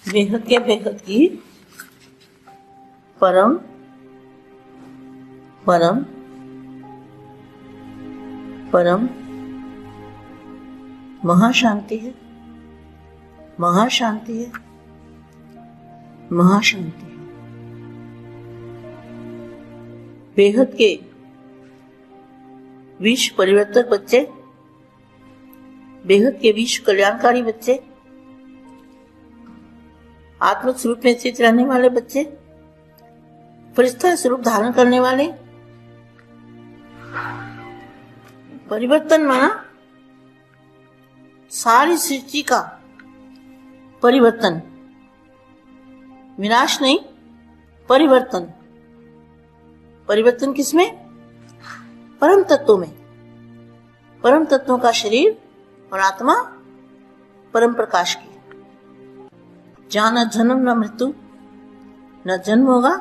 बेहद के बेहद की परम परम परम महाशांति है, महाशांति है, महाशांति है। बेहद के विश्व परिवर्तक बच्चे, बेहद के विश्व कल्याणकारी बच्चे, आत्म स्वरूप में स्थित रहने वाले बच्चे, फरिश्ता स्वरूप धारण करने वाले, परिवर्तन माना सारी सृष्टि का परिवर्तन, विनाश नहीं, परिवर्तन। परिवर्तन किसमें? परम तत्वों में। परम तत्वों का शरीर और आत्मा परम प्रकाश की, जहां न जन्म न मृत्यु, न जन्म होगा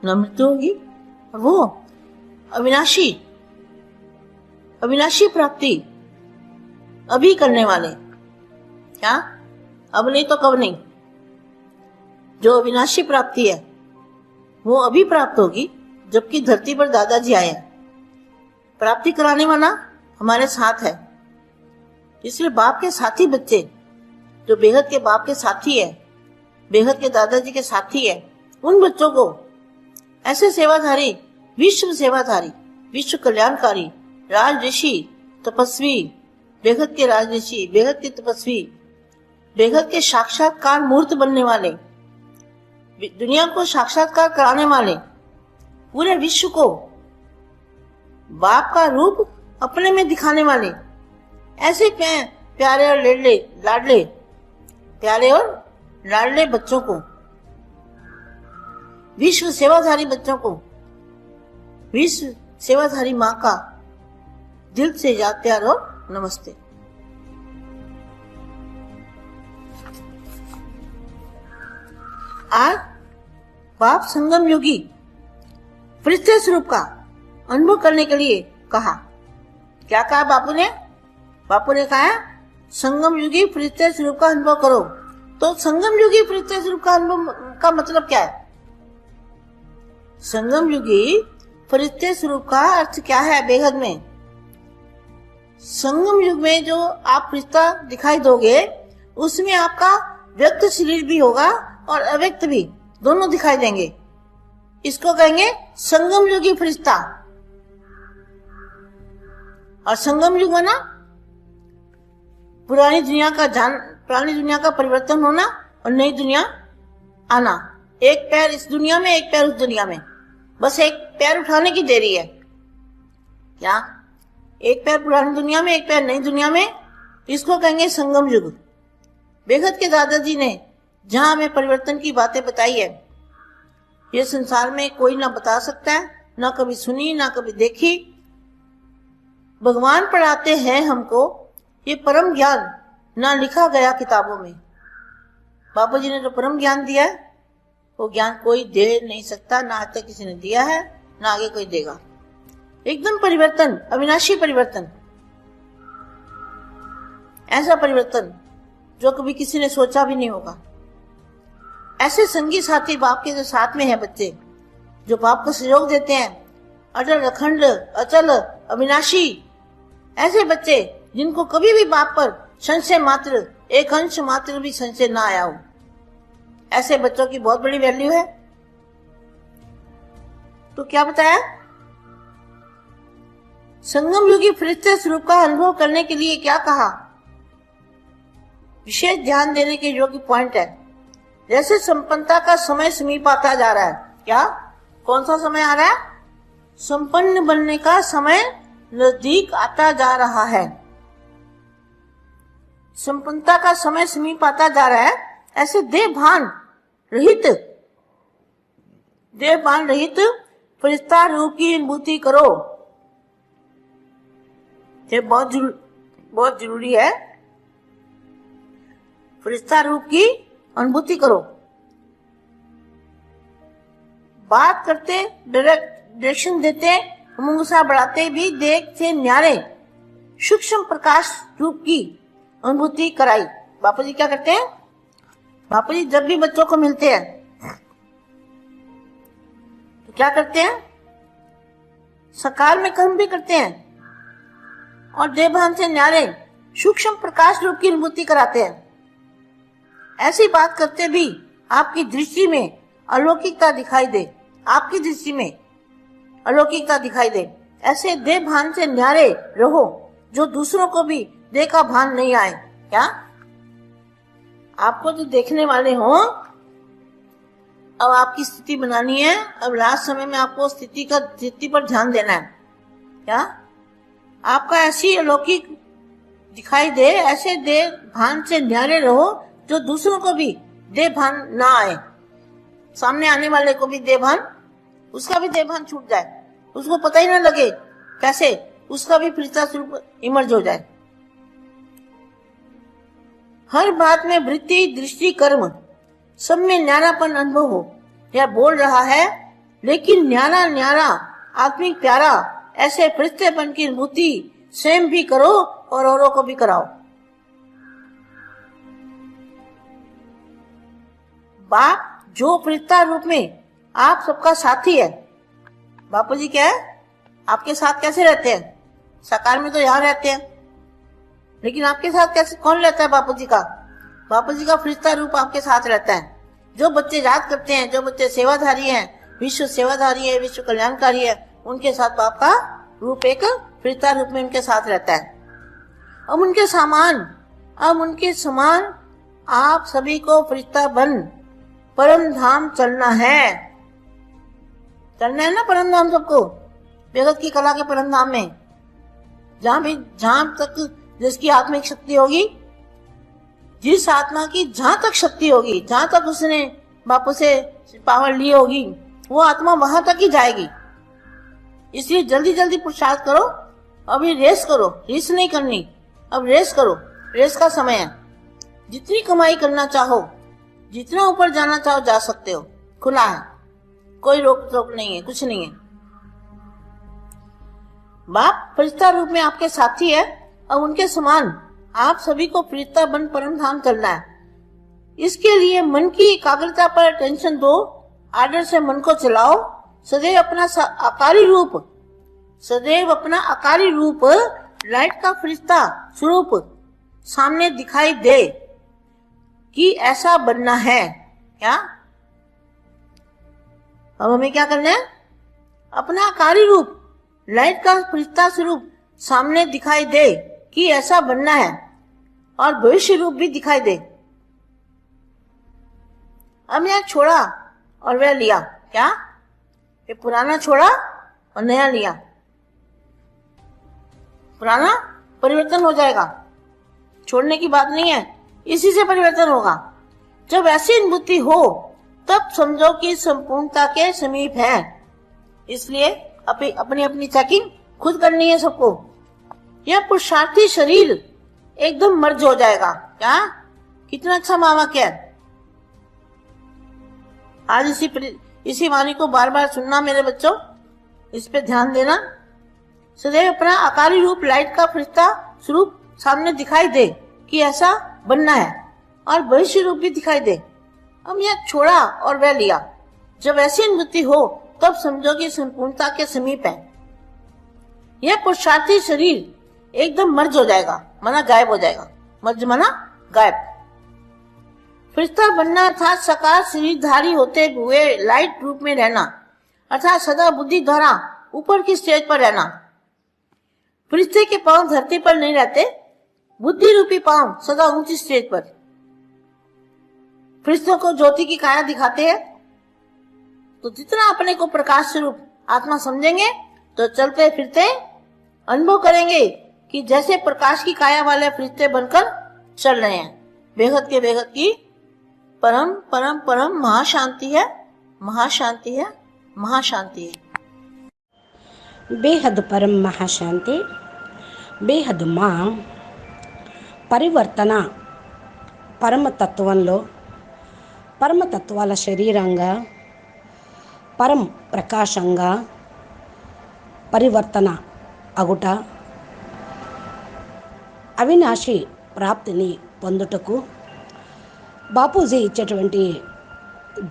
न मृत्यु होगी, और वो अविनाशी अविनाशी प्राप्ति अभी करने वाले। क्या? अब नहीं तो कब नहीं। जो अविनाशी प्राप्ति है वो अभी प्राप्त होगी, जबकि धरती पर दादाजी आए हैं। प्राप्ति कराने वाला हमारे साथ है। इसलिए बाप के साथी बच्चे, जो बेहद के बाप के साथी है, बेहद के दादाजी के साथी है, उन बच्चों को ऐसे सेवाधारी, विश्व सेवाधारी, विश्व कल्याणकारी, राज ऋषि, तपस्वी, बेहद के राज ऋषि, बेहद के तपस्वी, बेहद के साक्षात्कार मूर्त बनने वाले, दुनिया को साक्षात्कार कराने वाले, पूरे विश्व को बाप का रूप अपने में दिखाने वाले, ऐसे प्यारे और लाडले प्यारे और लाडले बच्चों को, विश्व सेवाधारी बच्चों को, विश्व सेवाधारी माँ का दिल से याद प्यार और नमस्ते। आज बाप संगम योगी फरिश्ते स्वरूप का अनुभव करने के लिए कहा। क्या कहा बापू ने? बापू ने कहा संगम युगी फरिश्ते स्वरूप का अनुभव करो। तो संगम युगी फरिश्ते स्वरूप का अनुभव का मतलब क्या है? संगम युगी फरिश्ते स्वरूप का अर्थ क्या है बेहद में? संगम युग में जो आप फरिश्ता दिखाई दोगे, उसमें आपका व्यक्त शरीर भी होगा और अव्यक्त भी, दोनों दिखाई देंगे। इसको कहेंगे संगम युगी फरिश्ता। और संगम युग माना पुरानी दुनिया का परिवर्तन होना और नई दुनिया आना। एक पैर इस दुनिया में, एक पैर उस दुनिया में, बस एक पैर उठाने की देरी है। क्या? एक पैर पुरानी दुनिया में, एक पैर नई दुनिया में, इसको कहेंगे संगम युग। बेहद के दादाजी ने जहां हमें परिवर्तन की बातें बताई है, ये संसार में कोई ना बता सकता है, ना कभी सुनी, ना कभी देखी। भगवान पढ़ाते हैं हमको ये परम ज्ञान, ना लिखा गया किताबों में। बाबा जी ने जो परम ज्ञान दिया है, वो ज्ञान कोई दे नहीं सकता, ना आज तक किसी ने दिया है, ना आगे कोई देगा। एकदम परिवर्तन, अविनाशी परिवर्तन, ऐसा परिवर्तन जो कभी किसी ने सोचा भी नहीं होगा। ऐसे संगी साथी बाप के जो साथ में है बच्चे, जो बाप को सहयोग देते हैं, अटल अखंड अचल अविनाशी, ऐसे बच्चे जिनको कभी भी बाप पर संशय मात्र, एक अंश मात्र भी संशय ना आया हो, ऐसे बच्चों की बहुत बड़ी वैल्यू है। तो क्या बताया? संगम युगी फरिश्ते स्वरूप का अनुभव करने के लिए क्या कहा? विशेष ध्यान देने के योग्य पॉइंट है। जैसे संपन्नता का समय समीप आता जा रहा है। क्या? कौन सा समय आ रहा है? संपन्न बनने का समय नजदीक आता जा रहा है। संपन्नता का समय समीप आता जा रहा है। ऐसे देहभान रहित फरिश्ता रूप की अनुभूति करो। ये बहुत जरूरी है। फरिश्ता रूप की अनुभूति करो। बात करते, डायरेक्शन देते, मुंगसा बढ़ाते भी देख से न्यारे सूक्ष्म प्रकाश रूप की अनुभूति कराई। बापू जी क्या करते हैं? बापू जी जब भी बच्चों को मिलते हैं तो क्या करते हैं? सकाल में कर्म भी करते हैं और देवभान से न्यारे सूक्ष्म प्रकाश रूप की अनुभूति कराते हैं। ऐसी बात करते भी आपकी दृष्टि में अलौकिकता दिखाई दे, आपकी दृष्टि में अलौकिकता दिखाई दे। ऐसे देह भान से न्यारे रहो जो दूसरों को भी देह का भान नहीं आए। क्या आपको जो देखने वाले हो, अब आपकी स्थिति बनानी है। अब लास्ट समय में आपको स्थिति पर ध्यान देना है। क्या आपका ऐसी अलौकिक दिखाई दे, ऐसे देह भान से न्यारे रहो जो दूसरों को भी देह भान ना आए। सामने आने वाले को भी देह भान, उसका भी देह भान छूट जाए, उसको पता ही ना लगे कैसे उसका भी फरिश्ता स्वरूप इमर्ज हो जाए। हर बात में वृत्ति, दृष्टि, कर्म सब में न्यारापन अनुभव हो। यह बोल रहा है लेकिन न्यारा न्यारा आत्मिक प्यारा ऐसे फरिश्तेपन की अनुभूति स्वयं भी करो और औरों को भी कराओ। बाप जो फरिश्ता रूप में आप सबका साथी है। बापू जी क्या है? आपके साथ कैसे रहते हैं? साकार में तो यहाँ रहते हैं, लेकिन आपके साथ कैसे, कौन रहता है? बापू जी का, बापू जी का फरिश्ता रूप आपके साथ रहता है। जो बच्चे याद करते हैं, जो बच्चे सेवाधारी हैं, विश्व सेवाधारी है, विश्व कल्याणकारी है, उनके साथ बाप का रूप एक फरिश्ता रूप में उनके साथ रहता है। अब उनके समान आप सभी को फरिश्ता बन परम धाम चलना है। चलना है ना परम धाम सबको, बेगत की कला के परम धाम में, जहां तक जिसकी आत्मिक शक्ति होगी, जिस आत्मा की जहां तक शक्ति होगी, जहां तक उसने बापू से पावर ली होगी, वो आत्मा वहां तक ही जाएगी। इसलिए जल्दी जल्दी पुरुषार्थ करो। अभी रेस करो, रेस नहीं करनी, अब रेस करो। रेस का समय है। जितनी कमाई करना चाहो, जितना ऊपर जाना चाहो जा सकते हो, खुला है, कोई रोक टोक नहीं है, कुछ नहीं है। बाप फरिश्ता रूप में आपके साथी है और उनके समान आप सभी को फरिश्ता बन परम धाम चलना है। इसके लिए मन की एकाग्रता पर अटेंशन दो, आदर से मन को चलाओ। सदैव अपना आकारी रूप लाइट का फरिश्ता स्वरूप सामने दिखाई दे कि ऐसा बनना है। क्या अब हमें क्या करना है? अपना आकारी रूप लाइट का फरिश्ता स्वरूप सामने दिखाई दे कि ऐसा बनना है, और भविष्य रूप भी दिखाई दे। अब यह छोड़ा और वह लिया। क्या? ये पुराना छोड़ा और नया लिया। पुराना परिवर्तन हो जाएगा, छोड़ने की बात नहीं है, इसी से परिवर्तन होगा। जब ऐसी अनुभूति हो तब समझो कि संपूर्णता के समीप है। इसलिए अपनी अपनी चेकिंग खुद करनी है सबको। यह पुरुषार्थी शरीर एकदम मर्ज हो जाएगा। क्या? कितना अच्छा वाक्य है। आज इसी वाणी को बार बार सुनना मेरे बच्चों, इस पे ध्यान देना। सदैव अपना आकारी रूप लाइट का फरिश्ता स्वरूप सामने दिखाई दे कि ऐसा बनना है, और भविष्य रूप भी दिखाई दे। अब यह छोड़ा और वह लिया। जब ऐसी अनुभूति हो तब समझो कि संपूर्णता के समीप है। यह पुरुषार्थी शरीर एकदम मर्ज हो जाएगा, माना गायब हो जाएगा। मर्ज माना गायब। फरिश्ता बनना अर्थात साकार शरीरधारी होते हुए लाइट रूप में रहना, अर्थात सदा बुद्धि द्वारा ऊपर की स्टेज पर रहना। फरिश्ते के पांव धरती पर नहीं रहते, बुद्धि रूपी पांव सदा ऊंची स्टेज पर। फरिश्तों को ज्योति की काया दिखाते हैं, तो जितना अपने को प्रकाश स्वरूप आत्मा समझेंगे तो चलते फिरते अनुभव करेंगे कि जैसे प्रकाश की काया वाले फरिश्ते बनकर चल रहे हैं। बेहद के बेहद की परम परम परम महाशांति है, महाशांति है, महाशांति है। बेहद परम महाशांति, బేహద్ మా పరివర్తన పరమతత్వంలో పరమతత్వాల శరీరంగా పరం ప్రకాశంగా పరివర్తన అగుట అవినాశి ప్రాప్తిని పొందుటకు బాపూజీ ఇచ్చేటువంటి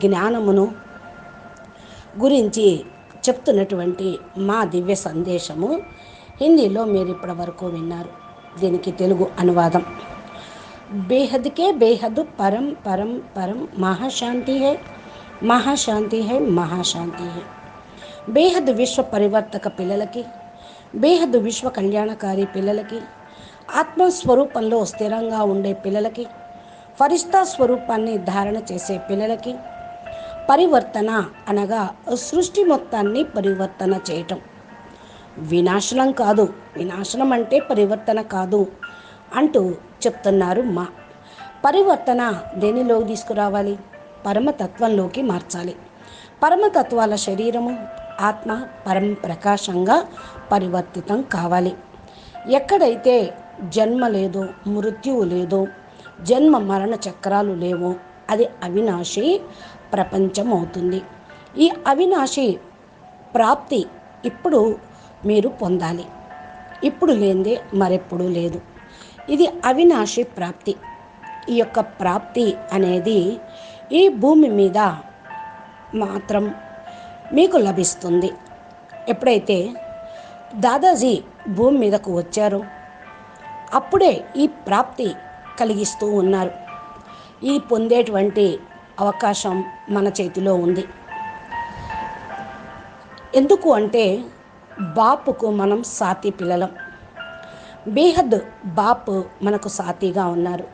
జ్ఞానమును గురించి చెప్తున్నటువంటి మా దివ్య సందేశము హిందీలో మీరు ఇప్పటి వరకు విన్నారు. దీనికి తెలుగు అనువాదం. బేహద్కే బేహద్ పరం పరం పరం మహాశాంతి హై, మహాశాంతి హై, మహాశాంతి హై. బేహద్ విశ్వ పరివర్తక పిల్లలకి, బేహద్ విశ్వ కళ్యాణకారి పిల్లలకి, ఆత్మస్వరూపంలో స్థిరంగా ఉండే పిల్లలకి, ఫరిష్తా స్వరూపాన్ని ధారణ చేసే పిల్లలకి, పరివర్తన అనగా సృష్టి మొత్తాన్ని పరివర్తన చేయటం, వినాశనం కాదు, వినాశనం అంటే పరివర్తన కాదు అంటూ చెప్తున్నారు. మా పరివర్తన దేనిలో తీసుకురావాలి? పరమతత్వంలోకి మార్చాలి. పరమతత్వాల శరీరము, ఆత్మ పరమ ప్రకాశంగా పరివర్తితం కావాలి. ఎక్కడైతే జన్మ లేదో, మృత్యువు లేదో, జన్మ మరణ చక్రాలు లేవో అది అవినాశి ప్రపంచం అవుతుంది. ఈ అవినాశి ప్రాప్తి ఇప్పుడు మీరు పొందాలి. ఇప్పుడు లేనిదే మరెప్పుడు లేదు. ఇది అవినాశి ప్రాప్తి. ఈ యొక్క ప్రాప్తి అనేది ఈ భూమి మీద మాత్రం మీకు లభిస్తుంది. ఎప్పుడైతే దాదాజీ భూమి మీదకు వచ్చారో అప్పుడే ఈ ప్రాప్తి కలిగిస్తూ ఉన్నారు. ఈ పొందేటువంటి అవకాశం మన చేతిలో ఉంది. ఎందుకు అంటే బాపుకు మనం సాతి పిల్లలం. బేహద్ బాపు మనకు సాతిగా ఉన్నారు.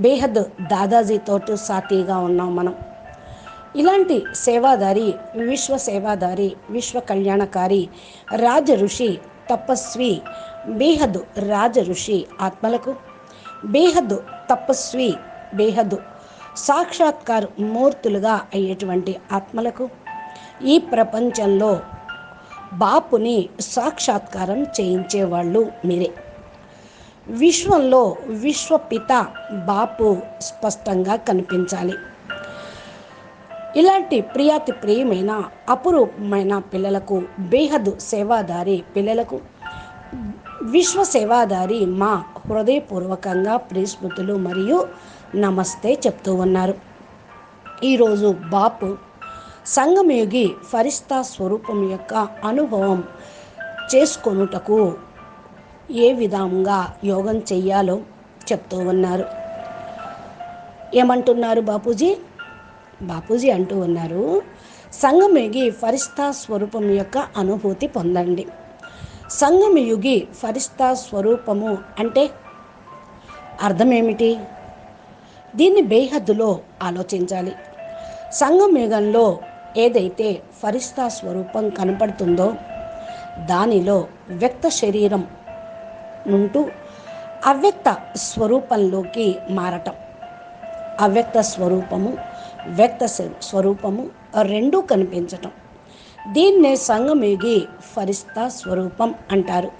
బేహద్ దాదాజీతో సాతిగా ఉన్నాం మనం. ఇలాంటి సేవాదారి, విశ్వ సేవాదారి, విశ్వ కళ్యాణకారి, రాజ ఋషి, తపస్వి, బేహద్ రాజ ఋషి ఆత్మలకు, బేహద్ తపస్వి, బేహద్ సాక్షాత్కార మూర్తులుగా అయ్యేటువంటి ఆత్మలకు ఈ ప్రపంచంలో బాపుని సాక్షాత్కారం చేయించేవాళ్ళు మీరే. విశ్వంలో విశ్వపిత బాపు స్పష్టంగా కనిపించాలి. ఇలాంటి ప్రియాతి ప్రియమైన అపురూపమైన పిల్లలకు, బేహద్ సేవాదారి పిల్లలకు, విశ్వ సేవాదారి మా హృదయపూర్వకంగా ప్రియస్మృతులు మరియు నమస్తే చెప్తూ ఉన్నారు. ఈరోజు బాపు సంగమయుగి ఫరిష్తా స్వరూపం యొక్క అనుభవం చేసుకొనుటకు ఏ విధంగా యోగం చెయ్యాలో చెప్తూ ఉన్నారు. ఏమంటున్నారు బాపూజీ? బాపూజీ అంటూ ఉన్నారు, సంగమయుగి ఫరిష్తా స్వరూపం యొక్క అనుభూతి పొందండి. సంగమయుగి ఫరిష్తా స్వరూపము అంటే అర్థం ఏమిటి? దీన్ని బేహద్దులో ఆలోచించాలి. సంగమయుగంలో ఏదైతే ఫరిష్తా స్వరూపం కనపడుతుందో దానిలో వ్యక్త శరీరం నుంటూ అవ్యక్త స్వరూపంలోకి మారటం. అవ్యక్త స్వరూపము, వ్యక్త స్వరూపము రెండూ కనిపించటం. దీన్నే సంగమయుగి ఫరిష్తా స్వరూపం అంటారు.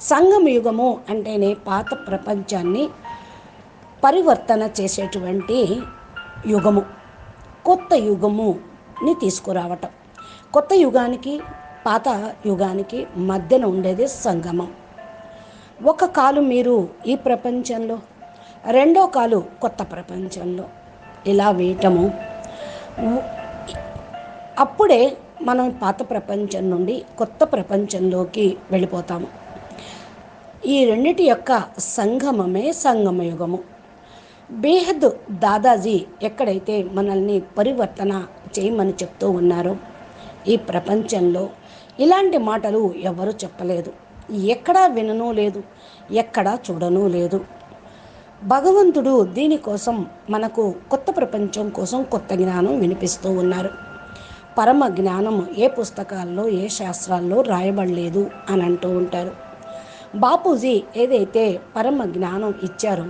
సంగమయుగము అంటేనే పాత ప్రపంచాన్ని పరివర్తన చేసేటువంటి యుగము, కొత్త యుగముని తీసుకురావటం. కొత్త యుగానికి పాత యుగానికి మధ్యన ఉండేది సంగమం. ఒక కాలు మీరు ఈ ప్రపంచంలో, రెండో కాలు కొత్త ప్రపంచంలో ఇలా వేయటము. అప్పుడే మనం పాత ప్రపంచం నుండి కొత్త ప్రపంచంలోకి వెళ్ళిపోతాము. ఈ రెండిటి యొక్క సంగమమే సంగమయుగము. బేహద్ దాదాజీ ఎక్కడైతే మనల్ని పరివర్తన చేయమని చెప్తూ ఉన్నారో ఈ ప్రపంచంలో ఇలాంటి మాటలు ఎవరు చెప్పలేదు, ఎక్కడా వినను లేదు, ఎక్కడా చూడను లేదు. భగవంతుడు దీనికోసం మనకు కొత్త ప్రపంచం కోసం కొత్త జ్ఞానం వినిపిస్తూ ఉన్నారు. పరమ జ్ఞానం ఏ పుస్తకాల్లో, ఏ శాస్త్రాల్లో రాయబడలేదు అని అంటూ ఉంటారు. బాపూజీ ఏదైతే పరమ జ్ఞానం ఇచ్చారో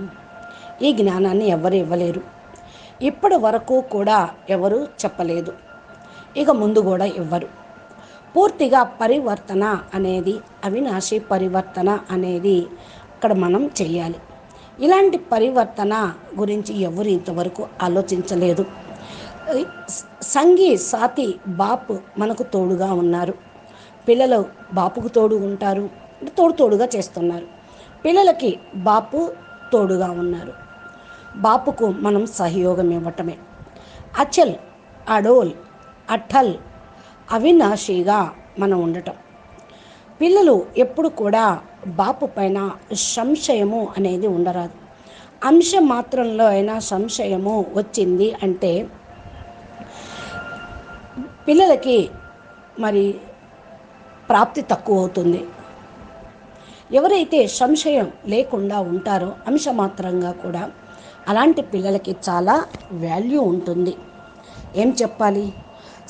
ఈ జ్ఞానాన్ని ఎవరు ఇవ్వలేరు. ఇప్పటి వరకు కూడా ఎవరు చెప్పలేదు, ఇక ముందు కూడా ఇవ్వరు. పూర్తిగా పరివర్తన అనేది, అవినాశి పరివర్తన అనేది అక్కడ మనం చేయాలి. ఇలాంటి పరివర్తన గురించి ఎవరు ఇంతవరకు ఆలోచించలేదు. సంగి సాతి బాపు మనకు తోడుగా ఉన్నారు. పిల్లలు బాపుకు తోడు ఉంటారు, తోడుగా చేస్తున్నారు. పిల్లలకి బాపు తోడుగా ఉన్నారు. బాపుకు మనం సహయోగం ఇవ్వటమే. అచల్, అడోల్, అఠల్, అవినాశిగా మనం ఉండటం. పిల్లలు ఎప్పుడు కూడా బాపు పైన సంశయము అనేది ఉండరాదు. అంశం మాత్రంలో అయినా సంశయము వచ్చింది అంటే పిల్లలకి మరి ప్రాప్తి తక్కువ అవుతుంది. ఎవరైతే సంశయం లేకుండా ఉంటారో అంశమాత్రంగా కూడా అలాంటి పిల్లలకి చాలా వాల్యూ ఉంటుంది. ఏం చెప్పాలి?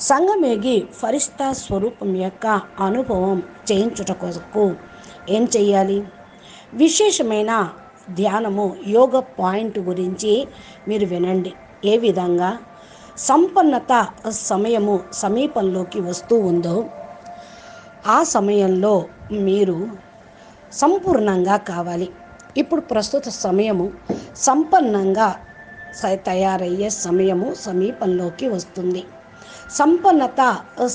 సంగమేగి ఫరిస్తా స్వరూపం యొక్క అనుభవం చేయించుట కొరకు ఏం చెయ్యాలి? విశేషమైన ధ్యానము యోగ పాయింట్ గురించి మీరు వినండి. ఏ విధంగా సంపన్నత సమయము సమీపంలోకి వస్తూ ఉందో ఆ సమయంలో మీరు సంపూర్ణంగా కావాలి. ఇప్పుడు ప్రస్తుత సమయము సంపన్నంగా తయారయ్యే సమయము సమీపంలోకి వస్తుంది. సంపన్నత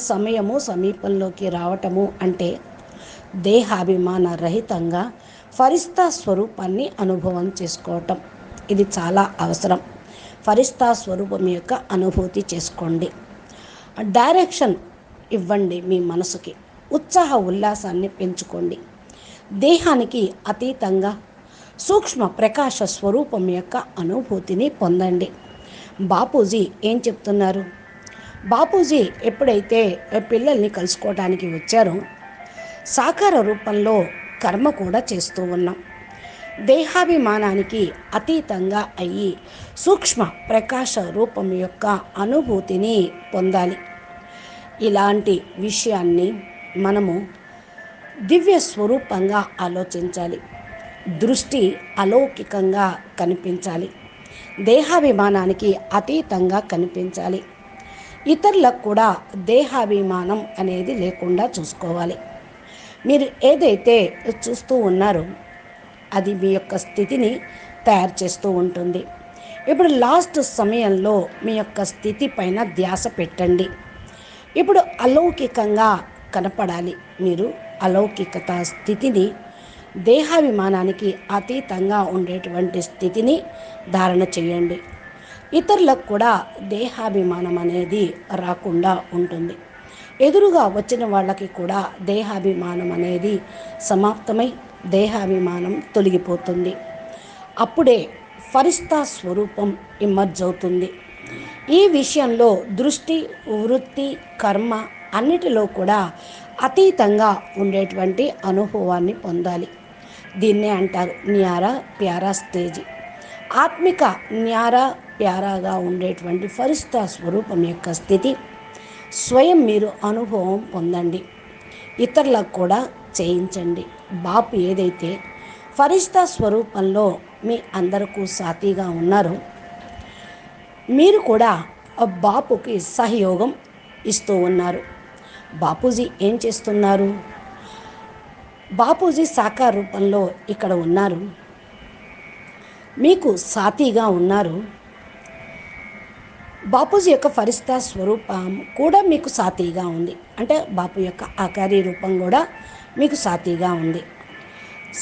సమయము సమీపంలోకి రావటము అంటే దేహాభిమాన రహితంగా ఫరిస్తా స్వరూపాన్ని అనుభవం చేసుకోవటం. ఇది చాలా అవసరం. ఫరిస్తా స్వరూపం యొక్క అనుభూతి చేసుకోండి. డైరెక్షన్ ఇవ్వండి. మీ మనసుకి ఉత్సాహ ఉల్లాసాన్ని పెంచుకోండి. దేహానికి అతీతంగా సూక్ష్మ ప్రకాశ స్వరూపం యొక్క అనుభూతిని పొందండి. బాపూజీ ఏం చెప్తున్నారు? బాపూజీ ఎప్పుడైతే పిల్లల్ని కలుసుకోవడానికి వచ్చారో సాకార రూపంలో కర్మ కూడా చేస్తూ ఉన్నాం. దేహాభిమానానికి అతీతంగా అయ్యి సూక్ష్మ ప్రకాశ రూపం యొక్క అనుభూతిని పొందాలి. ఇలాంటి విషయాన్ని మనము దివ్య స్వరూపంగా ఆలోచించాలి. దృష్టి అలౌకికంగా కనిపించాలి. దేహాభిమానానికి అతీతంగా కనిపించాలి. ఇతరులకు కూడా దేహాభిమానం అనేది లేకుండా చూసుకోవాలి. మీరు ఏదైతే చూస్తూ ఉన్నారో అది మీ యొక్క స్థితిని తయారు చేస్తూ ఉంటుంది. ఇప్పుడు లాస్ట్ సమయంలో మీ యొక్క స్థితి పైన ధ్యాస పెట్టండి. ఇప్పుడు అలౌకికంగా కనపడాలి. మీరు అలౌకికత స్థితిని, దేహాభిమానానికి అతీతంగా ఉండేటువంటి స్థితిని ధారణ చేయండి. ఇతరులకు కూడా దేహాభిమానం అనేది రాకుండా ఉంటుంది. ఎదురుగా వచ్చిన వాళ్ళకి కూడా దేహాభిమానం అనేది సమాప్తమై దేహాభిమానం తొలగిపోతుంది. అప్పుడే ఫరిస్తా స్వరూపం ఇమర్జ్ అవుతుంది. ఈ విషయంలో దృష్టి, వృత్తి, కర్మ అన్నిటిలో కూడా అతీతంగా ఉండేటువంటి అనుభవాన్ని పొందాలి. దీన్నే అంటారు న్యారా ప్యారా స్టేజ్. ఆత్మిక న్యారా ప్యారాగా ఉండేటువంటి ఫరిస్తా స్వరూపం యొక్క స్థితి స్వయం మీరు అనుభవం పొందండి. ఇతరులకు కూడా చేయించండి. బాపు ఏదైతే ఫరిస్తా స్వరూపంలో మీ అందరికీ సాతిగా ఉన్నారో మీరు కూడా బాపుకి సహయోగం ఇస్తూ ఉన్నారు. బాపూజీ ఏం చేస్తున్నారు? బాపూజీ సాకార రూపంలో ఇక్కడ ఉన్నారు, మీకు సాతిగా ఉన్నారు. బాపూజీ యొక్క ఫరిస్తా స్వరూపం కూడా మీకు సాతిగా ఉంది. అంటే బాపు యొక్క ఆకారీ రూపం కూడా మీకు సాతిగా ఉంది.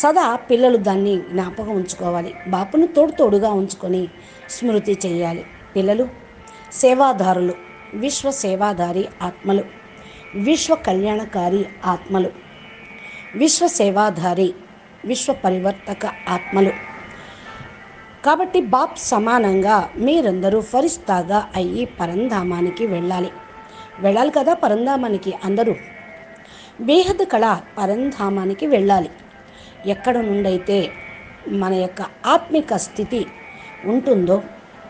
సదా పిల్లలు దాన్ని జ్ఞాపకం ఉంచుకోవాలి. బాపును తోడుగా ఉంచుకొని స్మృతి చేయాలి. పిల్లలు సేవాదారులు, విశ్వ సేవాదారి ఆత్మలు, విశ్వ కళ్యాణకారి ఆత్మలు, విశ్వ సేవాధారి, విశ్వ పరివర్తక ఆత్మలు. కాబట్టి బాప్ సమానంగా మీరందరూ ఫరిస్తాగా అయ్యి పరంధామానికి వెళ్ళాలి కదా. పరంధామానికి అందరూ బేహద్ కళ పరంధామానికి వెళ్ళాలి. ఎక్కడ నుండైతే మన యొక్క ఆత్మిక స్థితి ఉంటుందో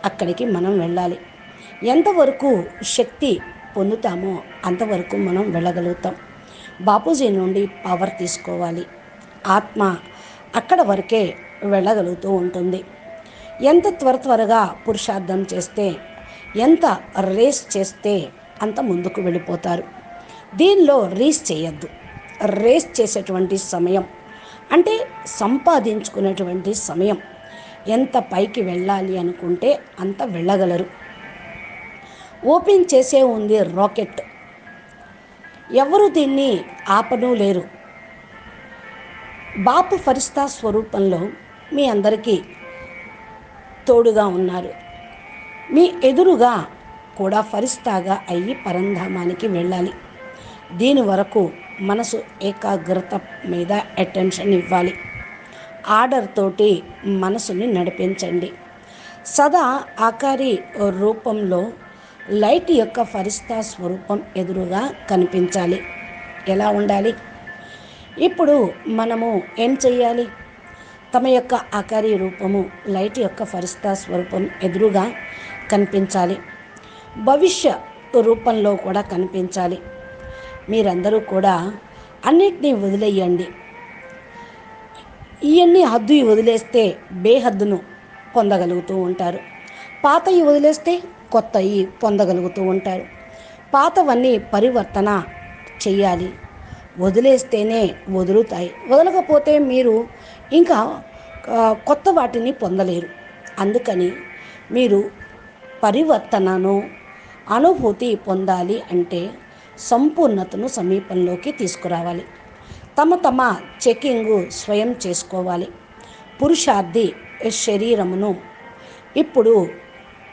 అక్కడికి మనం వెళ్ళాలి. ఎంతవరకు శక్తి పొందుతామో అంతవరకు మనం వెళ్ళగలుగుతాం. బాపూజీ నుండి పవర్ తీసుకోవాలి. ఆత్మ అక్కడ వరకే వెళ్ళగలుగుతూ ఉంటుంది. ఎంత త్వరగా పురుషార్థం చేస్తే, ఎంత రేస్ చేస్తే అంత ముందుకు వెళ్ళిపోతారు. దీనిలో రేస్ చేయొద్దు. రేస్ చేసేటువంటి సమయం అంటే సంపాదించుకునేటువంటి సమయం. ఎంత పైకి వెళ్ళాలి అనుకుంటే అంత వెళ్ళగలరు. ఓపెన్ చేసే ఉంది రాకెట్. ఎవరు దీన్ని ఆపను లేరు. బాపు ఫరిస్తా స్వరూపంలో మీ అందరికీ తోడుగా ఉన్నారు. మీ ఎదురుగా కూడా ఫరిస్తాగా అయ్యి పరంధామానికి వెళ్ళాలి. దీని వరకు మనసు ఏకాగ్రత మీద అటెన్షన్ ఇవ్వాలి. ఆర్డర్ తోటి మనసుని నడిపించండి. సదా ఆకారి రూపంలో లైట్ యొక్క ఫరిస్తా స్వరూపం ఎదురుగా కనిపించాలి. ఎలా ఉండాలి? ఇప్పుడు మనము ఏం చెయ్యాలి? తమ యొక్క ఆకారి రూపము లైట్ యొక్క ఫరిస్తా స్వరూపం ఎదురుగా కనిపించాలి. భవిష్య రూపంలో కూడా కనిపించాలి. మీరందరూ కూడా అన్నిటినీ వదిలేయండి. ఇవన్నీ హద్దు వదిలేస్తే బేహద్దును పొందగలుగుతూ ఉంటారు. పాతవి వదిలేస్తే కొత్తవి పొందగలుగుతూ ఉంటారు. పాతవన్నీ పరివర్తన చెయ్యాలి. వదిలేస్తేనే వదులుతాయి. వదలకపోతే మీరు ఇంకా కొత్త వాటిని పొందలేరు. అందుకని మీరు పరివర్తనను అనుభూతి పొందాలి అంటే సంపూర్ణతను సమీపంలోకి తీసుకురావాలి. తమ చెకింగు స్వయం చేసుకోవాలి. పురుషార్థి శరీరమును ఇప్పుడు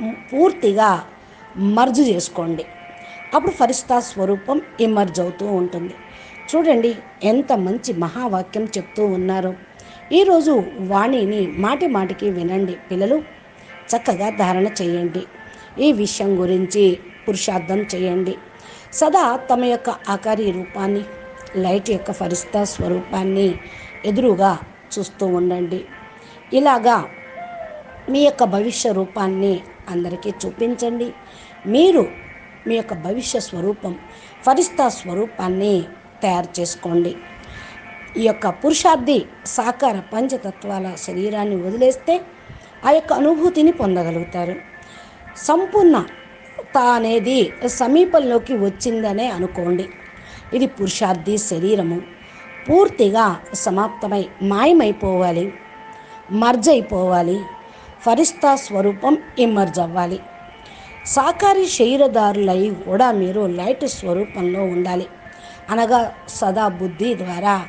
పూర్తిగా మర్జ్ చేసుకోండి. అప్పుడు ఫరిస్తా స్వరూపం ఇమర్జ్ అవుతూ ఉంటుంది. చూడండి ఎంత మంచి మహావాక్యం చెప్తూ ఉన్నారో. ఈరోజు వాణిని మాటి మాటికి వినండి పిల్లలు. చక్కగా ధారణ చేయండి. ఈ విషయం గురించి పురుషార్థం చేయండి. సదా తమ యొక్క ఆకారి రూపాన్ని, లైట్ యొక్క ఫరిస్తా స్వరూపాన్ని ఎదురుగా చూస్తూ ఉండండి. ఇలాగా మీ యొక్క భవిష్య రూపాన్ని అందరికీ చూపించండి. మీరు మీ యొక్క భవిష్య స్వరూపం ఫరిస్తా స్వరూపాన్ని తయారు చేసుకోండి. ఈ యొక్క పురుషార్థి సాకార పంచతత్వాల శరీరాన్ని వదిలేస్తే ఆ యొక్క అనుభూతిని పొందగలుగుతారు. సంపూర్ణత అనేది సమీపంలోకి వచ్చిందనే అనుకోండి. ఇది పురుషార్థి శరీరము పూర్తిగా సమాప్తమై మాయమైపోవాలి, మర్జ్ అయిపోవాలి. ఫరిస్తా స్వరూపం ఇమర్జ్ అవ్వాలి. సాకారి శరీరదారులై కూడా మీరు లైట్ స్వరూపంలో ఉండాలి. అనగా సదా బుద్ధి ద్వారా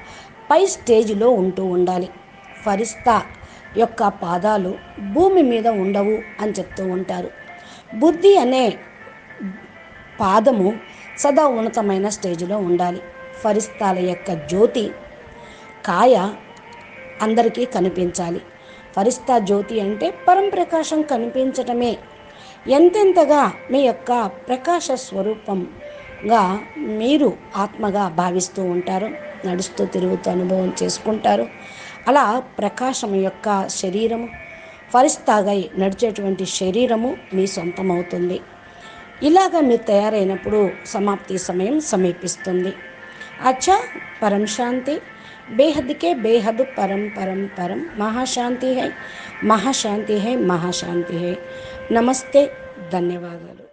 పై స్టేజ్లో ఉంటూ ఉండాలి. ఫరిస్తా యొక్క పాదాలు భూమి మీద ఉండవు అని చెప్తూ ఉంటారు. బుద్ధి అనే పాదము సదా ఉన్నతమైన స్టేజ్లో ఉండాలి. ఫరిస్తాల యొక్క జ్యోతి కాయ అందరికీ కనిపించాలి. ఫరిస్తా జ్యోతి అంటే పరంప్రకాశం కనిపించటమే. ఎంతెంతగా మీ యొక్క ప్రకాశ స్వరూపంగా మీరు ఆత్మగా భావిస్తూ ఉంటారో, నడుస్తూ తిరుగుతూ అనుభవం చేసుకుంటారు. అలా ప్రకాశం యొక్క శరీరము ఫరిస్తాగా నడిచేటువంటి శరీరము మీ సొంతమవుతుంది. ఇలాగా మీరు తయారైనప్పుడు సమాప్తి సమయం సమీపిస్తుంది. అచ్చా పరం శాంతి बेहद के बेहद परम परम परम महाशांति है, महाशांति है, महाशांति है. नमस्ते, ధన్యవాదాలు.